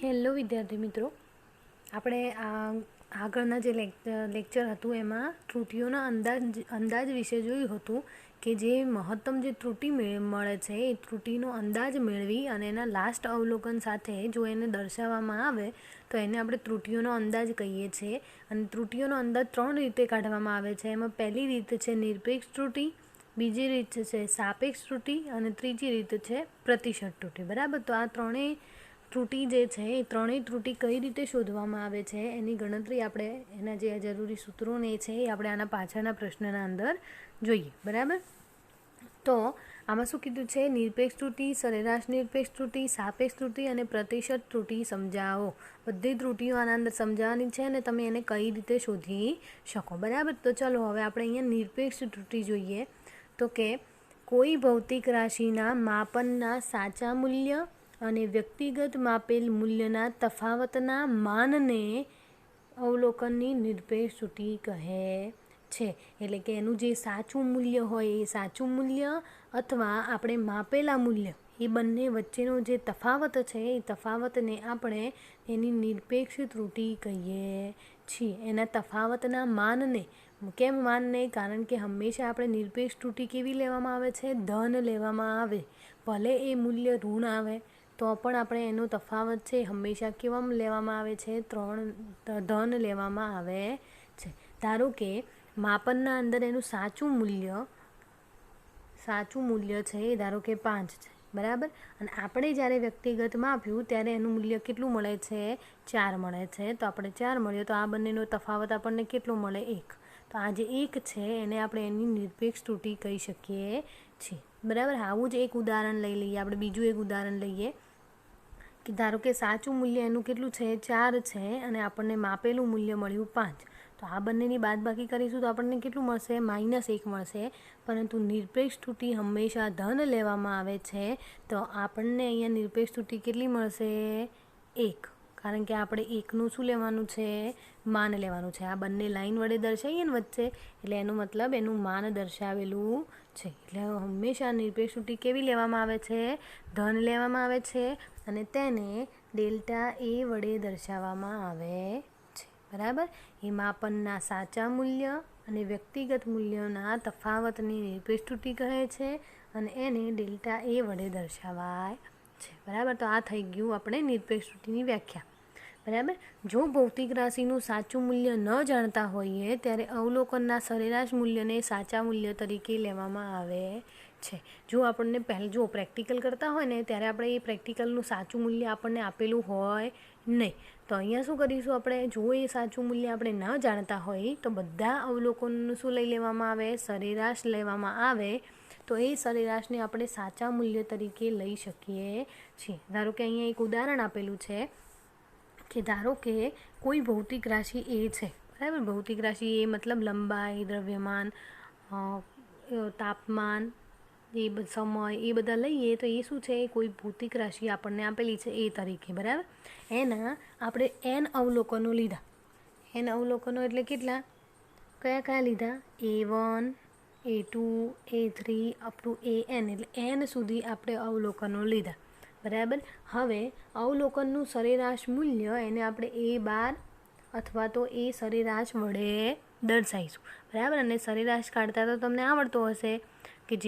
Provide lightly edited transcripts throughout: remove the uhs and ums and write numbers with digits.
Hello વિદ્યાર્થી મિત્રો, આપણે આગળના જે લેક્ચર હતું એમાં ત્રુટીઓના અંદાજ વિશે જોયું હતું કે જે મહત્તમ જે ત્રુટી મળે છે એ ત્રુટીનો અંદાજ મેળવી અને એના લાસ્ટ અવલોકન સાથે જો એને દર્શાવવામાં આવે તો એને આપણે ત્રુટીઓનો અંદાજ કહીએ છીએ. અને ત્રુટીઓનો અંદાજ 3 રીતે કાઢવામાં આવે છે. એમાં પહેલી રીત છે નિરપેક્ષ ત્રુટી, બીજી રીત છે સાપેક્ષ ત્રુટી અને ત્રીજી રીત છે પ્રતિશત ત્રુટી. બરાબર, તો આ ત્રણેય ત્રુટી જે છે એ ત્રણેય ત્રુટી કઈ રીતે શોધવામાં આવે છે એની ગણતરી આપણે એના જે જરૂરી સૂત્રોને છે એ આપણે આના પાછળના પ્રશ્નના અંદર જોઈએ. બરાબર, તો આમાં શું કીધું છે? નિરપેક્ષ ત્રુટી, સરેરાશ નિરપેક્ષ ત્રુટી, સાપેક્ષ ત્રુટી અને પ્રતિશત ત્રુટી સમજાવો. બધી ત્રુટીઓ આના અંદર સમજાવવાની છે અને તમે એને કઈ રીતે શોધી શકો. બરાબર, તો ચલો હવે આપણે અહીંયા નિરપેક્ષ ત્રુટી જોઈએ. તો કે કોઈ ભૌતિક રાશિના માપનના સાચા મૂલ્ય અને વ્યક્તિગત માપેલ મૂલ્યના તફાવતના માનને અવલોકનની નિરપેક્ષ ત્રુટી કહે છે. એટલે કે એનું જે સાચું મૂલ્ય હોય એ સાચું મૂલ્ય અથવા આપણે માપેલા મૂલ્ય એ બંને વચ્ચેનો જે તફાવત છે એ તફાવતને આપણે એની નિરપેક્ષ ત્રુટી કહીએ છીએ. એના તફાવતના માનને. કેમ માનને? કારણ કે હંમેશા આપણે નિરપેક્ષ ત્રુટી કેવી લેવામાં આવે છે? ધન લેવામાં આવે. ભલે એ મૂલ્ય ઋણ આવે તો પણ આપણે એનો તફાવત છે હંમેશા કેવામાં લેવામાં આવે છે? ધન લેવામાં આવે છે. ધારો કે માપનના અંદર એનું સાચું મૂલ્ય છે એ ધારો કે 5 છે. બરાબર, અને આપણે જ્યારે વ્યક્તિગત માપ્યું ત્યારે એનું મૂલ્ય કેટલું મળે છે? 4 મળે છે. તો આપણે 4 મળ્યો તો આ બંનેનો તફાવત આપણને કેટલો મળે? 1. તો આ જે 1 છે એને આપણે એની નિરપેક્ષ ત્રુટી કહી શકીએ છીએ. બરાબર, આવું જ એક ઉદાહરણ લઈ લઈએ. આપણે બીજું એક ઉદાહરણ લઈએ કે ધારો કે સાચું મૂલ્ય એનું કેટલું છે? 4 છે અને આપણને માપેલું મૂલ્ય મળ્યું 5. તો આ બંનેની બાદબાકી કરીશું તો આપણને કેટલું મળશે? -1 મળશે. પરંતુ નિરપેક્ષ ત્રુટી હંમેશા ધન લેવામાં આવે છે તો આપણને અહીંયા નિરપેક્ષ ત્રુટી કેટલી મળશે? 1. કારણ કે આપણે 1નું શું લેવાનું છે? માન લેવાનું છે. આ બંને લાઈન વડે દર્શાવીએ ને વચ્ચે, એટલે એનો મતલબ એનું માન દર્શાવેલું છે. એટલે હંમેશા નિરપેક્ષ ત્રુટી કેવી લેવામાં આવે છે? ધન લેવામાં આવે છે અને તેને ડેલ્ટા એ વડે દર્શાવવામાં આવે છે. બરાબર, એ માપનના સાચા મૂલ્ય અને વ્યક્તિગત મૂલ્યોના તફાવતની નિરપેક્ષ ત્રુટી કહે છે અને એને ડેલ્ટા એ વડે દર્શાવાય છે. બરાબર, તો આ થઈ ગયું આપણે નિરપેક્ષ ત્રુટીની વ્યાખ્યા. બરાબર, જો ભૌતિક રાશિનું સાચું મૂલ્ય ન જાણતા હોઈએ ત્યારે અવલોકનના સરેરાશ મૂલ્યને સાચા મૂલ્ય તરીકે લેવામાં આવે છે. જો આપણને જો પ્રેક્ટિકલ કરતા હોય ને ત્યારે આપણે એ પ્રેક્ટિકલનું સાચું મૂલ્ય આપણને આપેલું હોય નહીં. તો અહીંયા શું કરીશું આપણે? જો એ સાચું મૂલ્ય આપણે ન જાણતા હોય તો બધા અવલોકનનું શું લઈ લેવામાં આવે? સરેરાશ લેવામાં આવે. તો એ સરેરાશને આપણે સાચા મૂલ્ય તરીકે લઈ શકીએ છીએ. ધારો કે અહીંયા એક ઉદાહરણ આપેલું છે કે ધારો કે કોઈ ભૌતિક રાશિ એ છે. બરાબર, ભૌતિક રાશિ એ મતલબ લંબાઈ, દ્રવ્યમાન, તાપમાન, સમય એ બધા લઈએ તો એ શું છે? કોઈ ભૌતિક રાશિ આપણને આપેલી છે એ તરીકે. બરાબર, એના આપણે n અવલોકનો લીધા. n અવલોકનો એટલે કેટલા? કયા લીધા? A1, A2, A3 up to AN, એટલે n સુધી આપણે અવલોકનો લીધા. બરાબર, હવે અવલોકનનું સરેરાશ મૂલ્ય એને આપણે A12 અથવા તો એ સરેરાશ વડે દર્શાવીશું. બરાબર, અને સરેરાશ કાઢતા તો તમને આવડતો હશે કે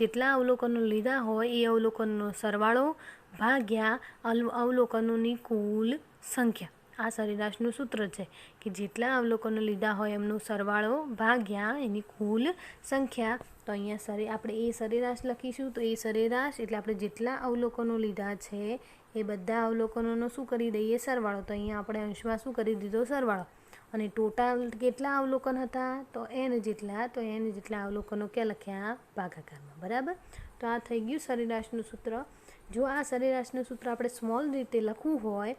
જેટલા અવલોકનો લીધા હોય એ અવલોકનનો સરવાળો ભાગ્યા અવલોકનોની કુલ સંખ્યા. આ સરેરાશનું સૂત્ર છે કે જેટલા અવલોકનો લીધા હોય એમનો સરવાળો ભાગ્યા એની કુલ સંખ્યા. તો અહીંયા આપણે એ સરેરાશ લખીશું. તો એ સરેરાશ એટલે આપણે જેટલા અવલોકનો લીધા છે એ બધા અવલોકનોનો શું કરી દઈએ? સરવાળો. તો અહીંયા આપણે અંશમાં શું કરી દીધો? સરવાળો. અને ટોટલ કેટલા અવલોકન હતા? તો n જેટલા. તો n જેટલા અવલોકનો ક્યાં લખ્યા? ભાગાકારમાં. બરાબર, તો આ થઈ ગયું સરેરાશનું સૂત્ર. જો આ સરેરાશનું સૂત્ર આપણે સ્મોલ રીતે લખવું હોય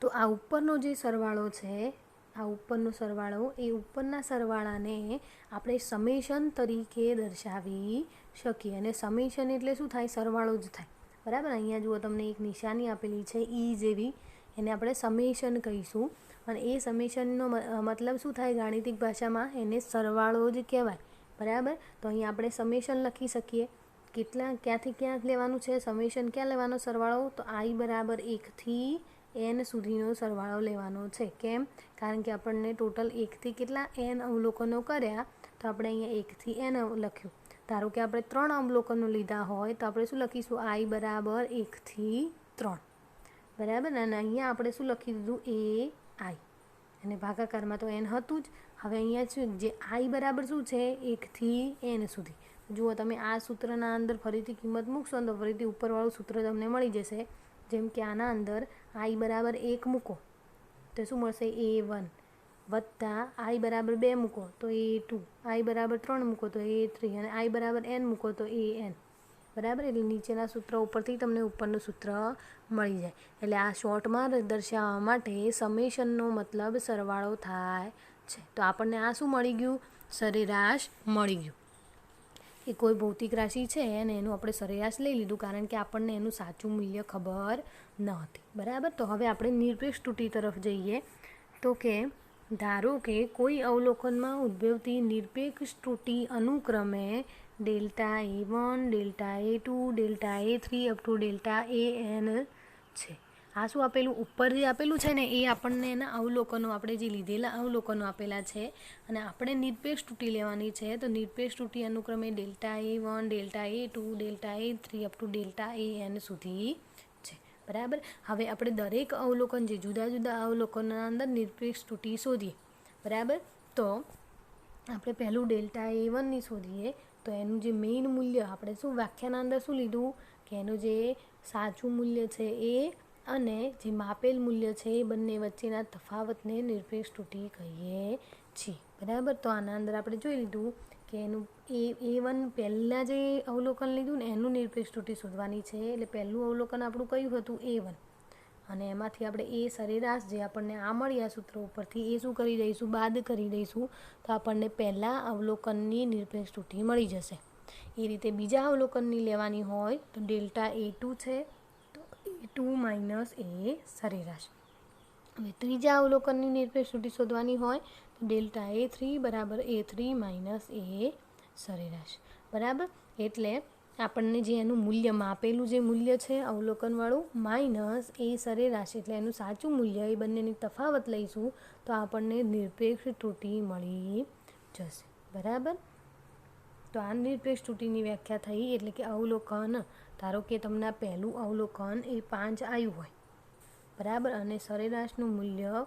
તો આ ઉપરનો જે સરવાળો છે, આ ઉપરનો સરવાળો, એ ઉપરના સરવાળાને આપણે સમેશન તરીકે દર્શાવી શકીએ. અને સમેશન એટલે શું થાય? સરવાળો જ થાય. બરાબર, અહીંયા જુઓ તમને એક નિશાની આપેલી છે ઈ જેવી, એને આપણે સમેશન કહીશું. અને એ સમેશનનો મતલબ શું થાય ગાણિતિક ભાષામાં? એને સરવાળો જ કહેવાય. બરાબર, તો અહીંયા આપણે સમેશન લખી શકીએ. કેટલા ક્યાંથી ક્યાં લેવાનું છે, સમેશન ક્યાં લેવાનો સરવાળો, તો i બરાબર 1 થી n સુધીનો સરવાળો લેવાનો છે. કેમ? કારણ કે આપણને ટોટલ 1 થી કેટલા n અવલોકનો કર્યા, તો આપણે અહીંયા 1 થી n લખ્યું. ધારો કે આપણે 3 અવલોકનો લીધા હોય તો આપણે શું લખીશું, i બરાબર 1 થી 3, બરાબર. અને અહીંયા આપણે શું લખી દીધું, ai, અને ભાગાકારમાં તો n હતું જ. હવે અહીંયા શું, જે i બરાબર શું છે, 1 થી n સુધી. જુઓ તમે આ સૂત્રના અંદર ફરીથી કિંમત મૂકશો તો ફરીથી ઉપરવાળું સૂત્ર તમને મળી જશે. જેમ કે આના અંદર i બરાબર 1 મૂકો તો શું મળશે, a1, વત્તા i બરાબર 2 મૂકો તો a2, i બરાબર 3 મૂકો તો a3, અને i બરાબર n મૂકો તો an, બરાબર. એટલે નીચેના સૂત્ર ઉપરથી તમને ઉપરનું સૂત્ર મળી જાય. એટલે આ શોર્ટમાં દર્શાવવા માટે સમેશનનો મતલબ સરવાળો થાય છે. તો આપણને આ શું મળી ગયું, સરેરાશ મળી ગયું. એ કોઈ ભૌતિક રાશિ છે અને એનું આપણે સરેરાશ લઈ લીધું કારણ કે આપણને એનું સાચું મૂલ્ય ખબર ન હતી, બરાબર. તો હવે આપણે નિરપેક્ષ ત્રુટિ તરફ જઈએ. તો કે ધારો કે કોઈ અવલોકનમાં ઉદ્ભવતી નિરપેક્ષ ત્રુટિ અનુક્રમે delta a1, delta a2, delta a3 up to delta an છે. આ શું આપેલું, ઉપર જે આપેલું છે ને એ આપણને એના અવલોકનો, આપણે જે લીધેલા અવલોકનો આપેલા છે અને આપણે નિરપેક્ષ ત્રુટિ લેવાની છે. તો નિરપેક્ષ ત્રુટિ અનુક્રમે delta a1, delta a2, delta a3 up to delta an સુધી છે, બરાબર. હવે આપણે દરેક અવલોકન, જે જુદા જુદા અવલોકનના અંદર નિરપેક્ષ ત્રુટિ શોધીએ, બરાબર. તો આપણે પહેલું ડેલ્ટા a1ની શોધીએ. તો એનું જે મેઇન મૂલ્ય આપણે શું વ્યાખ્યાના અંદર શું લીધું કે એનું જે સાચું મૂલ્ય છે એ અને જે માપેલ મૂલ્ય છે એ બંને વચ્ચેના તફાવતને નિરપેક્ષ ત્રુટિ કહીએ છીએ, બરાબર. તો આના અંદર આપણે જોઈ લીધું કે એનું a1 પહેલાં જે અવલોકન લીધું ને એનું નિરપેક્ષ ત્રુટિ શોધવાની છે. એટલે પહેલું અવલોકન આપણું કયું હતું, a1, અને એમાંથી આપણે એ સરેરાશ જે આપણને આ મળી આ સૂત્ર ઉપરથી એ શું કરી દઈશું, બાદ કરી દઈશું. તો આપણને પહેલાં અવલોકનની નિરપેક્ષ ત્રુટિ મળી જશે. એ રીતે બીજા અવલોકનની લેવાની હોય તો ડેલ્ટા a2 છે તો a2 માઇનસ a સરેરાશ. હવે ત્રીજા અવલોકનની નિરપેક્ષ ત્રુટિ શોધવાની હોય તો ડેલ્ટા a3 બરાબર a3 માઇનસ a સરેરાશ, બરાબર. એટલે આપણને જે એનું મૂલ્ય માપેલું જે મૂલ્ય છે અવલોકનવાળું માઇનસ એ સરેરાશ એટલે એનું સાચું મૂલ્ય, એ બંનેની તફાવત લઈશું તો આપણને નિરપેક્ષ ત્રુટિ મળી જશે, બરાબર. તો આ નિરપેક્ષ ત્રુટિની વ્યાખ્યા થઈ. એટલે કે અવલોકન, ધારો કે તમને પહેલું અવલોકન એ 5 આવ્યું હોય, બરાબર, અને સરેરાશનું મૂલ્ય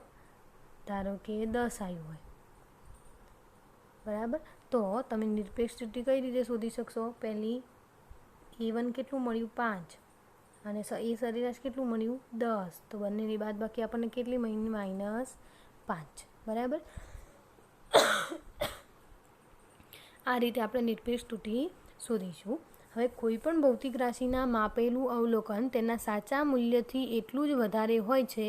ધારો કે 10 આવ્યું હોય, બરાબર. તો તમે નિરપેક્ષ ત્રુટિ કઈ રીતે શોધી શકશો, પહેલી a1 કેટલું મળ્યું, 5, અને એ સરેરાશ કેટલું મળ્યું, 10. તો બંનેની બાદબાકી આપણને કેટલી મળી, -5, બરાબર. આ રીતે આપણે નિરપેક્ષ ત્રુટિ શોધીશું. હવે કોઈ પણ ભૌતિક રાશિના માપેલું અવલોકન તેના સાચા મૂલ્યથી એટલું જ વધારે હોય છે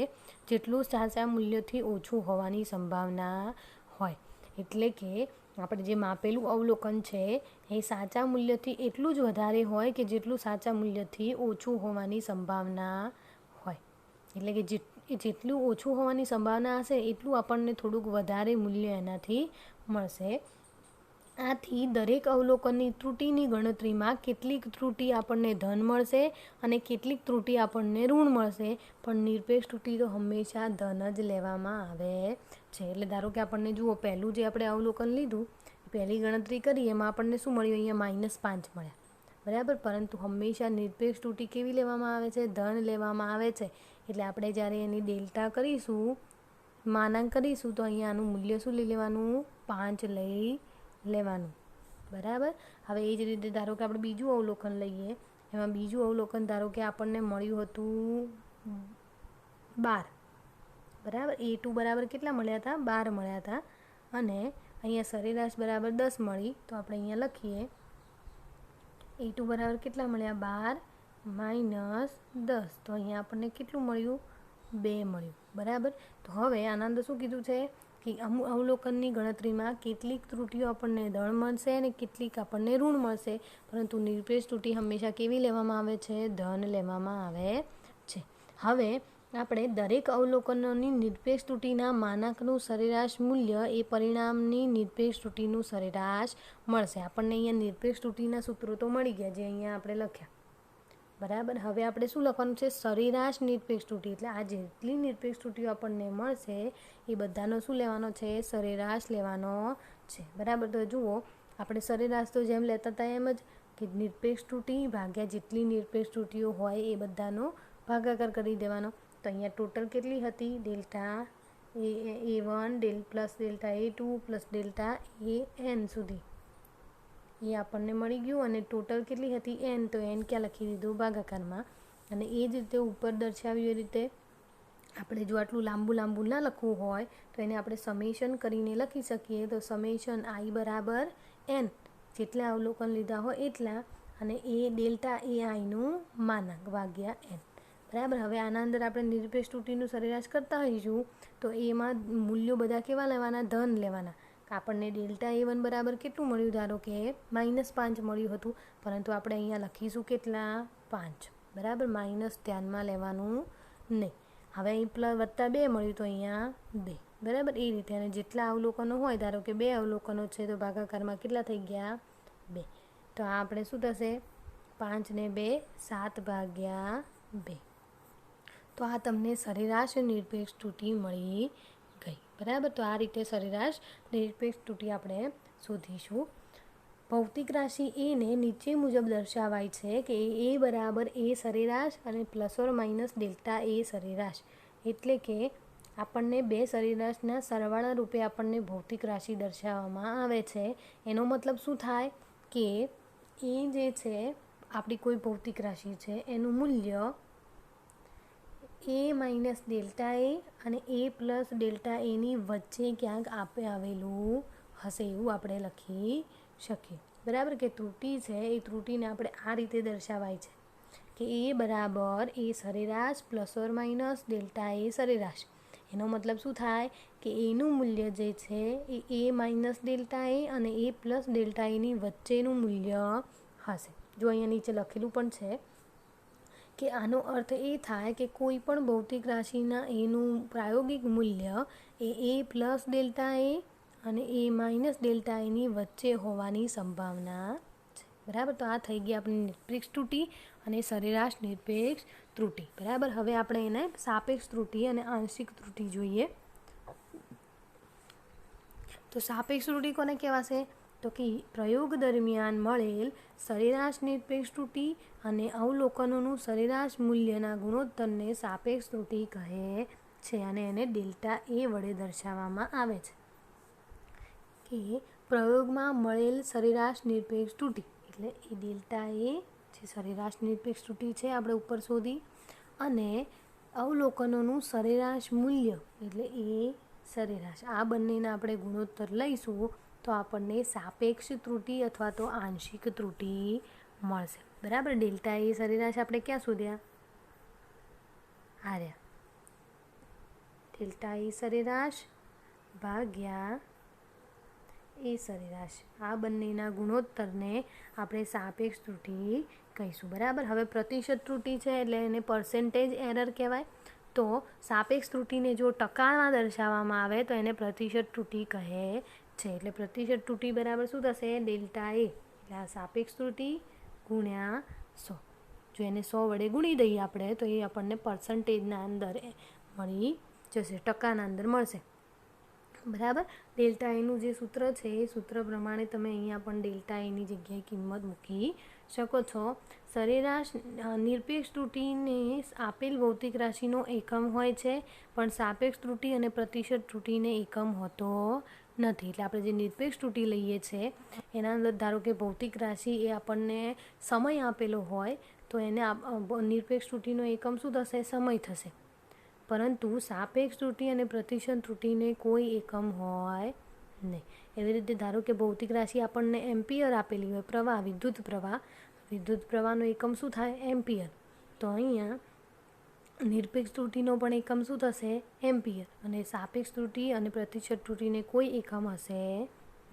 જેટલું સાચા મૂલ્યથી ઓછું હોવાની સંભાવના હોય. એટલે કે આપણે જે માપેલું અવલોકન છે એ સાચા મૂલ્યથી એટલું જ વધારે હોય કે જેટલું સાચા મૂલ્યથી ઓછું હોવાની સંભાવના હોય. એટલે કે જેટલું ઓછું હોવાની સંભાવના હશે એટલું આપણને થોડુંક વધારે મૂલ્ય એનાથી મળશે. આથી દરેક અવલોકનની ત્રુટિની ગણતરીમાં કેટલીક ત્રુટિ આપણને ધન મળશે અને કેટલીક ત્રુટિ આપણને ઋણ મળશે, પણ નિરપેક્ષ ત્રુટિ તો હંમેશા ધન જ લેવામાં આવે છે. એટલે ધારો કે આપણને જુઓ, પહેલું જે આપણે અવલોકન લીધું, પહેલી ગણતરી કરી એમાં આપણને શું મળ્યું, અહીંયા -5 મળ્યા, બરાબર. પરંતુ હંમેશા નિરપેક્ષ ત્રુટિ કેવી લેવામાં આવે છે, ધન લેવામાં આવે છે. એટલે આપણે જ્યારે એની ડેલ્ટા કરીશું, માનાંક કરીશું, તો અહીંયા આનું મૂલ્ય શું લઈ લેવાનું, 5 લઈ લેવાનું, બરાબર. હવે એ જ રીતે ધારો કે આપણે બીજું અવલોકન લઈએ. એમાં બીજું અવલોકન ધારો કે આપણને મળ્યું હતું 12, બરાબર. a2 બરાબર કેટલા મળ્યા હતા, 12 મળ્યા હતા. અને અહીંયા સરેરાશ બરાબર 10 મળી. તો આપણે અહીંયા લખીએ a2 બરાબર કેટલા મળ્યા, 12 માઇનસ 10. તો અહીંયા આપણને કેટલું મળ્યું, 2 મળ્યું, બરાબર. તો હવે આના અંદર શું કીધું છે કે અમુક અવલોકનની ગણતરીમાં કેટલીક ત્રુટિઓ આપણને ધન મળશે અને કેટલીક આપણને ઋણ મળશે, પરંતુ નિરપેક્ષ ત્રુટિ હંમેશા કેવી લેવામાં આવે છે, ધન લેવામાં આવે છે. હવે આપણે દરેક અવલોકનોની નિરપેક્ષ ત્રુટિના માનાંકનું સરેરાશ મૂલ્ય એ પરિણામની નિરપેક્ષ ત્રુટિનું સરેરાશ મળશે. આપણને અહીંયા નિરપેક્ષ ત્રુટિના સૂત્રો તો મળી ગયા જે અહીંયા આપણે લખ્યા, બરાબર. હવે આપણે શું લખવાનું છે? સરેરાશ નિરપેક્ષ ત્રુટિ. એટલે આ જેટલી નિરપેક્ષ ત્રુટિઓ આપણને મળશે એ બધાનો શું લેવાનો છે? સરેરાશ લેવાનો છે, બરાબર. તો જુઓ, આપણે સરેરાશ તો જેમ લેતા હતા એમ જ કે નિરપેક્ષ ત્રુટિ ભાગ્યા જેટલી નિરપેક્ષ ત્રુટિઓ હોય એ બધાનો ભાગાકાર કરી દેવાનો. તો અહીંયા ટોટલ કેટલી હતી? Delta A1 plus delta A2 plus delta AN સુધી એ આપણને મળી ગયું. અને ટોટલ કેટલી હતી? n. તો n ક્યાં લખી દીધું? ભાગાકારમાં. અને એ જ રીતે ઉપર દર્શાવ્યું એ રીતે આપણે જો આટલું લાંબુ ના લખવું હોય તો એને આપણે સમેશન કરીને લખી શકીએ. તો સમેશન i બરાબર n, જેટલા અવલોકન લીધા હોય એટલા, અને એ ડેલ્ટા AIનું માનાંક ભાગ્યા n, બરાબર. હવે આના અંદર આપણે નિરપેક્ષ ત્રુટિનું સરેરાશ કરતા હોઈશું તો એમાં મૂલ્યો બધા કેવા લેવાના? ધન લેવાના. આપણને ડેલ્ટા A1 બરાબર કેટલું મળ્યું? ધારો કે -5 મળ્યું હતું, પરંતુ આપણે અહીંયા લખીશું કેટલા? 5, બરાબર. માઇનસ ધ્યાનમાં લેવાનું નહીં. હવે અહીં +2 મળ્યું તો અહીંયા 2, બરાબર. એ રીતે. અને જેટલા અવલોકનો હોય, ધારો કે 2 અવલોકનો છે તો ભાગાકારમાં કેટલા થઈ ગયા? 2. તો આ આપણે શું થશે? 5 ને 2 7 ભાગ્યા 2. તો આ તમને સરેરાશ નિરપેક્ષ ત્રુટિ મળી ગઈ, બરાબર. તો આ રીતે સરેરાશ નિરપેક્ષ ત્રુટિ આપણે શોધીશું. ભૌતિક રાશિ એને નીચે મુજબ દર્શાવાય છે કે A બરાબર A સરેરાશ અને ± ડેલ્ટા A સરેરાશ. એટલે કે આપણને બે સરેરાશના સરવાળા રૂપે આપણને ભૌતિક રાશિ દર્શાવવામાં આવે છે. એનો મતલબ શું થાય કે એ જે છે આપણી કોઈ ભૌતિક રાશિ છે એનું મૂલ્ય A - ડેલ્ટા A અને A + ડેલ્ટા Aની વચ્ચે ક્યાંક આવેલું હશે એવું આપણે લખી શકીએ, બરાબર. કે ત્રુટિ છે એ ત્રુટિને આપણે આ રીતે દર્શાવાય છે કે A બરાબર A સરેરાશ ± ડેલ્ટા A સરેરાશ. એનો મતલબ શું થાય કે એનું મૂલ્ય જે છે એ A - ડેલ્ટા A અને A + ડેલ્ટા Aની વચ્ચેનું મૂલ્ય હશે. જો અહીંયા નીચે લખેલું પણ છે કે આનો અર્થ એ થાય કે કોઈ પણ ભૌતિક રાશિના એનું પ્રાયોગિક મૂલ્ય એ A + ડેલ્ટા A અને A - ડેલ્ટા Aની વચ્ચે હોવાની સંભાવના છે, બરાબર. તો આ થઈ ગઈ આપણી નિરપેક્ષ ત્રુટિ અને સરેરાશ નિરપેક્ષ ત્રુટિ, બરાબર. હવે આપણે એને સાપેક્ષ ત્રુટિ અને આંશિક ત્રુટિ જોઈએ. તો સાપેક્ષ ત્રુટિ કોને કહેવાશે? તો કે પ્રયોગ દરમિયાન મળેલ સરેરાશ નિરપેક્ષ ત્રુટિ અને અવલોકનોનું સરેરાશ મૂલ્યના ગુણોત્તરને સાપેક્ષ ત્રુટિ કહે છે અને એને ડેલ્ટા A વડે દર્શાવવામાં આવે છે. કે પ્રયોગમાં મળેલ સરેરાશ નિરપેક્ષ ત્રુટિ એટલે એ ડેલ્ટા A જે સરેરાશ નિરપેક્ષ ત્રુટિ છે આપણે ઉપર શોધી, અને અવલોકનોનું સરેરાશ મૂલ્ય એટલે એ સરેરાશ, આ બંનેના આપણે ગુણોત્તર લઈશું તો આપણને સાપેક્ષ ત્રુટિ અથવા તો આંશિક ત્રુટિ મળશે, બરાબર. ડેલ્ટા A સરેરાશ આપણે ક્યાં શોધ્યા? આર્યા. ડેલ્ટા A સરેરાશ ભાગ્યા A સરેરાશ, આ બંનેના ગુણોત્તરને આપણે સાપેક્ષ ત્રુટિ કહીશું, બરાબર. હવે પ્રતિશત ત્રુટિ છે એટલે એને પર્સેન્ટેજ એરર કહેવાય. તો સાપેક્ષ ત્રુટિને જો ટકામાં દર્શાવવામાં આવે તો એને પ્રતિશત ત્રુટિ કહે છે. એટલે પ્રતિશત ત્રુટિ બરાબર શું થશે? ડેલ્ટા A એટલે આ સાપેક્ષ ત્રુટિ ગુણ્યા 100. જો એને 100 વડે ગુણી દઈએ આપણે તો એ આપણને પર્સન્ટેજના અંદર મળી જશે, ટકાના અંદર મળશે, બરાબર. ડેલ્ટા Aનું જે સૂત્ર છે એ સૂત્ર પ્રમાણે તમે અહીંયા પણ ડેલ્ટા Aની જગ્યાએ કિંમત મૂકી શકો છો. સરેરાશ નિરપેક્ષ ત્રુટિને આપેલ ભૌતિક રાશિનો એકમ હોય છે, પણ સાપેક્ષ ત્રુટિ અને પ્રતિશત ત્રુટિને એકમ હોતો નથી. એટલે આપણે જે નિરપેક્ષ ત્રુટિ લઈએ છીએ એના અંદર ધારો કે ભૌતિક રાશિ એ આપણને સમય આપેલો હોય તો એને નિરપેક્ષ ત્રુટિનો એકમ શું થશે? સમય થશે. પરંતુ સાપેક્ષ ત્રુટિ અને પ્રતિશત ત્રુટિને કોઈ એકમ હોય નહીં. એવી રીતે ધારો કે ભૌતિક રાશિ આપણને એમ્પિયર આપેલી હોય, પ્રવાહ, વિદ્યુત પ્રવાહનો એકમ શું થાય? એમ્પિયર. તો અહીંયા નિરપેક્ષ ત્રુટિનો પણ એકમ શું થશે? એમ્પિયર. અને સાપેક્ષ ત્રુટિ અને પ્રતિશત ત્રુટિને કોઈ એકમ હશે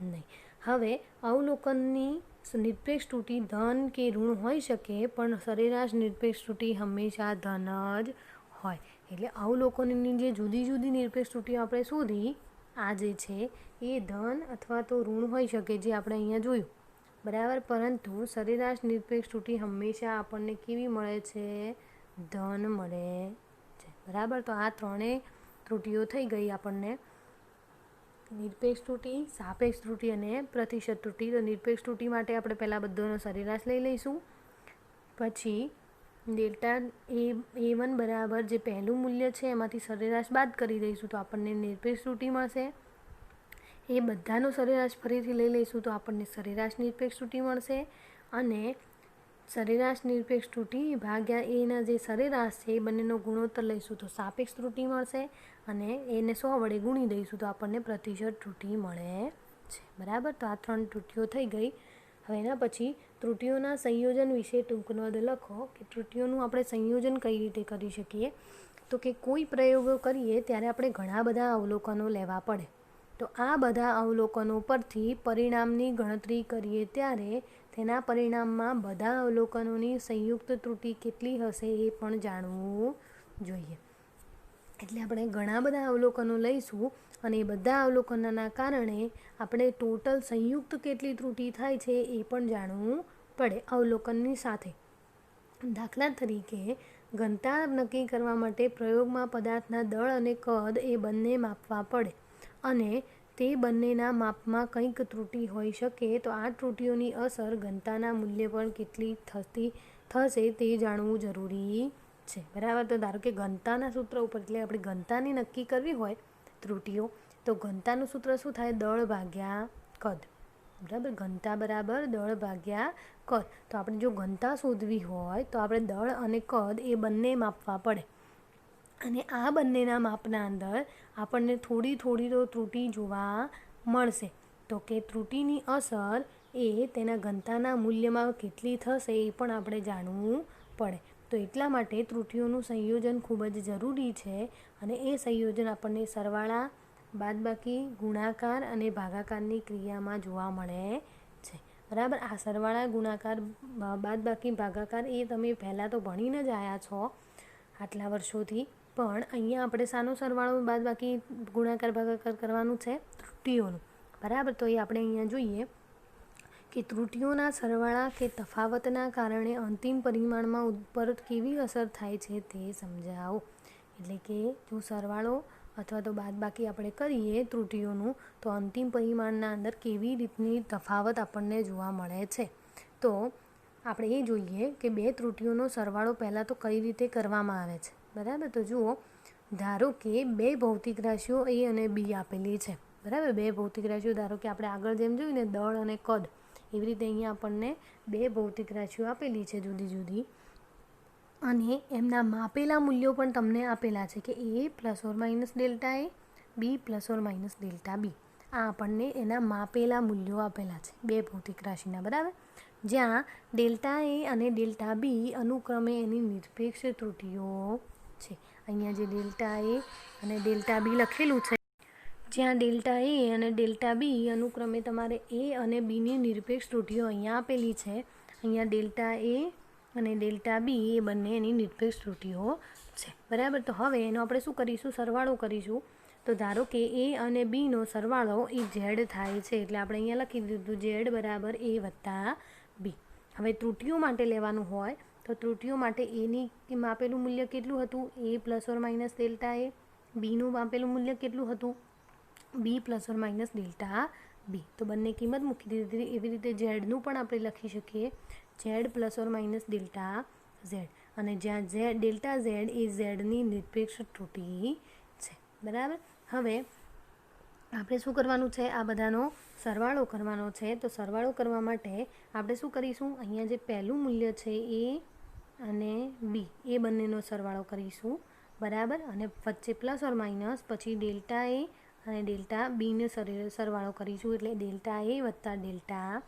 નહીં. હવે અવલોકનની નિરપેક્ષ ત્રુટિ ધન કે ઋણ હોઈ શકે, પણ સરેરાશ નિરપેક્ષ ત્રુટિ હંમેશા ધન જ હોય. એટલે અવલોકનની જે જુદી જુદી નિરપેક્ષ ત્રુટીઓ આપણે શોધી, આ જે છે એ ધન અથવા તો ઋણ હોઈ શકે, જે આપણે અહીંયા જોયું, બરાબર. પરંતુ સરેરાશ નિરપેક્ષ ત્રુટી હંમેશા આપણને કેવી મળે છે? ધન મળે છે, બરાબર. તો આ ત્રણેય ત્રુટીઓ થઈ ગઈ આપણને, નિરપેક્ષ ત્રુટી, સાપેક્ષ ત્રુટી અને પ્રતિશત ત્રુટી. તો નિરપેક્ષ ત્રુટી માટે આપણે પહેલાં બધોનો સરેરાશ લઈ લઈશું, પછી ડેલ્ટા A1 બરાબર જે પહેલું મૂલ્ય છે એમાંથી સરેરાશ બાદ કરી દઈશું તો આપણને નિરપેક્ષ ત્રુટી મળશે. એ બધાનો સરેરાશ ફરીથી લઈ લઈશું તો આપણને સરેરાશ નિરપેક્ષ ત્રુટી મળશે. અને સરેરાશ નિરપેક્ષ ત્રુટી ભાગ્યા એના જે સરેરાશ છે એ બંનેનો ગુણોત્તર લઈશું તો સાપેક્ષ ત્રુટી મળશે. અને એને 100 વડે ગુણી દઈશું તો આપણને પ્રતિશત ત્રુટી મળે છે, બરાબર. તો આ 3 ત્રુટીઓ થઈ ગઈ. હવે એના પછી ત્રુટીઓના સંયોજન વિશે ટૂંક નોંધ લખો કે ત્રુટીઓનું આપણે સંયોજન કઈ રીતે કરી શકીએ. તો કે કોઈ પ્રયોગો કરીએ ત્યારે આપણે ઘણા બધા અવલોકનો લેવા પડે. તો આ બધા અવલોકનો પરથી પરિણામની ગણતરી કરીએ ત્યારે તેના પરિણામમાં બધા અવલોકનોની સંયુક્ત ત્રુટી કેટલી હશે એ પણ જાણવું જોઈએ. એટલે આપણે ઘણા બધા અવલોકનો લઈશું અને એ બધા અવલોકનોના કારણે આપણે ટોટલ સંયુક્ત કેટલી ત્રુટી થાય છે એ પણ જાણવું પડે અવલોકનની સાથે. દાખલા તરીકે ઘનતા નક્કી કરવા માટે પ્રયોગમાં પદાર્થના દળ અને કદ એ બંને માપવા પડે અને તે બંનેના માપમાં કંઈક ત્રુટી હોઈ શકે. તો આ ત્રુટીઓની અસર ઘનતાના મૂલ્ય પર કેટલી થશે તે જાણવું જરૂરી છે, બરાબર. તો ધારો કે ઘનતાના સૂત્ર ઉપર, એટલે આપણે ઘનતાની નક્કી કરવી હોય ત્રુટીઓ, તો ઘનતાનું સૂત્ર શું થાય? દળ ભાગ્યા કદ, બરાબર. ઘનતા બરાબર દળ ભાગ્યા કદ. તો આપણે જો ઘનતા શોધવી હોય તો આપણે દળ અને કદ એ બંને માપવા પડે અને આ બંનેના માપના અંદર આપણને થોડી થોડી તો ત્રુટી જોવા મળશે. તો કે ત્રુટીની અસર એ તેના ઘનતાના મૂલ્યમાં કેટલી થશે એ પણ આપણે જાણવું પડે. તો એટલા માટે ત્રુટીઓનું સંયોજન ખૂબ જ જરૂરી છે અને એ સંયોજન આપણને સરવાળા, બાદબાકી, ગુણાકાર અને ભાગાકારની ક્રિયામાં જોવા મળે છે, બરાબર. આ સરવાળા, ગુણાકાર, બાદબાકી, ભાગાકાર એ તમે પહેલાં તો ભણીને જ આવ્યા છો આટલા વર્ષોથી, પણ અહીંયા આપણે શાનો સરવાળો, બાદબાકી, ગુણાકાર, ભાગાકાર કરવાનું છે? ત્રુટીઓનું, બરાબર. તો એ આપણે અહીંયા જોઈએ કે ત્રુટીઓના સરવાળા કે તફાવતના કારણે અંતિમ પરિમાણમાં ઉપર કેવી અસર થાય છે તે સમજાવો. એટલે કે જો સરવાળો અથવા તો બાદબાકી આપણે કરીએ ત્રુટીઓનું તો અંતિમ પરિમાણના અંદર કેવી રીતની તફાવત આપણને જોવા મળે છે. તો આપણે એ જોઈએ કે બે ત્રુટીઓનો સરવાળો પહેલાં તો કઈ રીતે કરવામાં આવે છે, બરાબર. તો જુઓ, ધારો કે બે ભૌતિક રાશિઓ A અને B આપેલી છે, બરાબર. બે ભૌતિક રાશિઓ, ધારો કે આપણે આગળ જેમ જોયું ને દળ અને કદ, એવી રીતે અહીંયા આપણને બે ભૌતિક રાશિઓ આપેલી છે જુદી જુદી અને એમના માપેલા મૂલ્યો પણ તમને આપેલા છે કે A ± delta A, B ± delta B. આ આપણને એના માપેલા મૂલ્યો આપેલા છે બે ભૌતિક રાશિના, બરાબર. જ્યાં ડેલ્ટા A અને ડેલ્ટા B અનુક્રમે એની નિરપેક્ષ ત્રુટીઓ છે. અહીંયા જે ડેલ્ટા A અને ડેલ્ટા B લખેલું છે, જ્યાં ડેલ્ટા A અને ડેલ્ટા B અનુક્રમે તમારે A અને Bની નિરપેક્ષ ત્રુટીઓ અહીંયા આપેલી છે. અહીંયા ડેલ્ટા A અને ડેલ્ટા B એ બંને એની નિરપેક્ષ ત્રુટીઓ છે, બરાબર. તો હવે એનો આપણે શું કરીશું? સરવાળો કરીશું. તો ધારો કે A અને Bનો સરવાળો એ Z થાય છે, એટલે આપણે અહીંયા લખી દીધું Z બરાબર A વત્તા B. હવે ત્રુટીઓ માટે લેવાનું હોય તો ત્રુટીઓ માટે Aની માપેલું મૂલ્ય કેટલું હતું? A ± delta A. Bનું માપેલું મૂલ્ય કેટલું હતું? B ± delta B. તો બંને કિંમત મૂકી દીધી. એવી રીતે ઝેડનું પણ આપણે લખી શકીએ Z ± ડેલ્ટા Z. અને જ્યાં ડેલ્ટા Z એ ઝેડની નિરપેક્ષ ત્રુટી છે, બરાબર. હવે આપણે શું કરવાનું છે? આ બધાનો સરવાળો કરવાનો છે. તો સરવાળો કરવા માટે આપણે શું કરીશું? અહીંયા જે પહેલું મૂલ્ય છે A અને B એ બંનેનો સરવાળો કરીશું, બરાબર. અને વચ્ચે ± પછી ડેલ્ટા A અને ડેલ્ટા Bનો સરવાળો કરીશું, એટલે ડેલ્ટા A વત્તા ડેલ્ટા